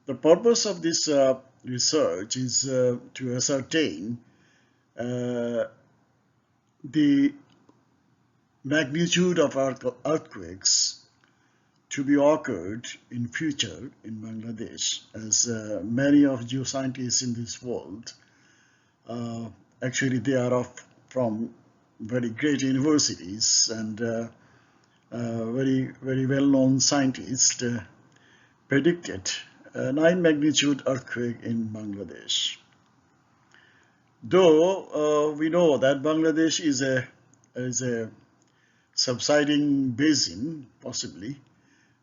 The purpose of this research is to ascertain uh, the magnitude of earthquakes to be occurred in future in Bangladesh, as many of geoscientists in this world, uh, actually they are from very great universities and very well-known scientists predicted a 9 magnitude earthquake in Bangladesh. Though we know that Bangladesh is a subsiding basin, possibly,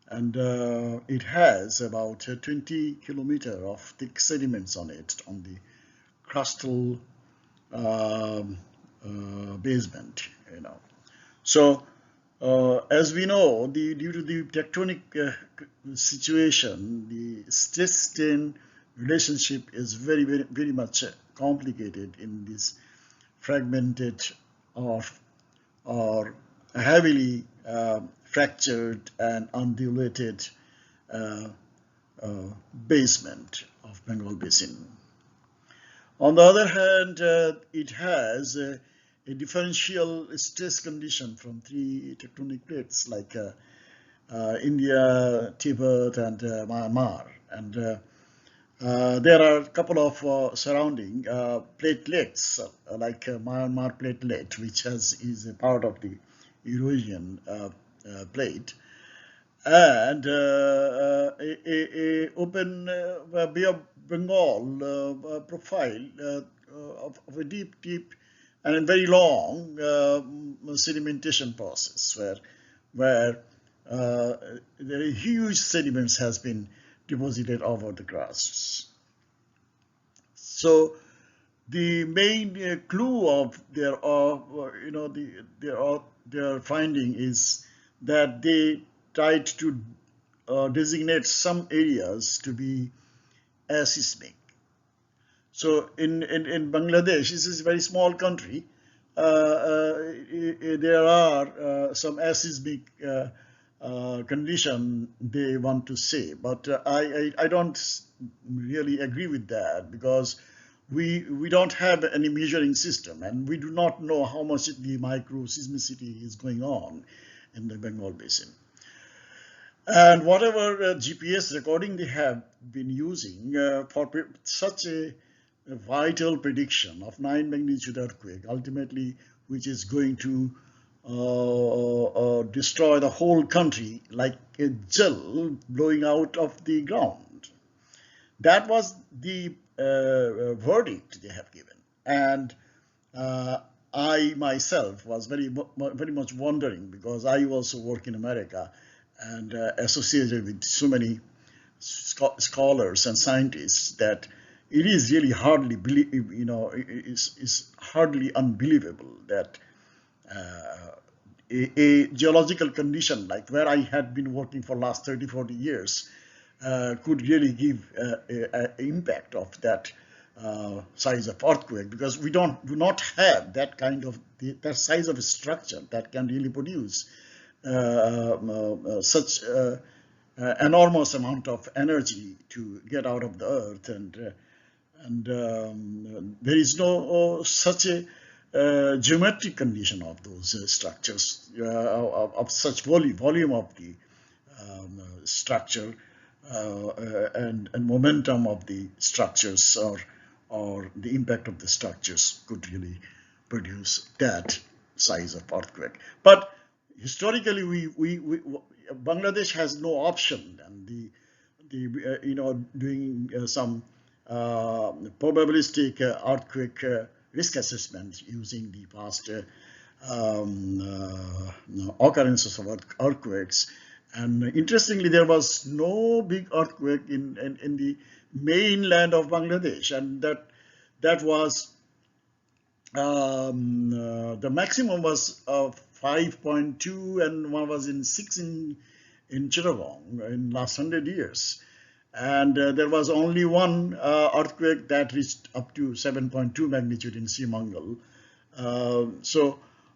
and it has about 20 kilometers of thick sediments on it, on the crustal um, basement, you know. So, as we know, due to the tectonic situation, the stress-strain relationship is very much complicated in this fragmented or heavily fractured and undulated uh, basement of Bengal Basin. On the other hand, it has a differential stress condition from three tectonic plates like India, Tibet, and Myanmar. And there are a couple of surrounding platelets, like Myanmar platelet, which is a part of the Eurasian plate, and a open Bay of Bengal profile of a deep and a very long sedimentation process where the huge sediments has been deposited over the crusts. So the main clue of their finding is that they tried to designate some areas to be aseismic. So in Bangladesh, this is a very small country. There are some aseismic condition they want to say, but I don't really agree with that, because we don't have any measuring system, and we do not know how much the micro seismicity is going on in the Bengal Basin. And whatever GPS recording they have been using for such a vital prediction of 9 magnitude earthquake, ultimately, which is going to destroy the whole country like a gel blowing out of the ground. That was the verdict they have given. And I myself was very much wondering, because I also work in America and associated with so many scholars and scientists, that it is really hardly is hardly unbelievable that a geological condition like where I had been working for last 30-40 years could really give an impact of that size of earthquake, because we do not have that kind of that size of a structure that can really produce such enormous amount of energy to get out of the earth, and there is no such a geometric condition of those structures of such volume of the structure and momentum of the structures, or the impact of the structures could really produce that size of earthquake. But historically, Bangladesh has no option, and doing some probabilistic earthquake risk assessment using the past occurrences of earthquakes. And interestingly, there was no big earthquake in the mainland of Bangladesh, and that was the maximum was 5.2, and one was in 6 in Chittagong in last 100 years. And there was only one earthquake that reached up to 7.2 magnitude in Simangal. So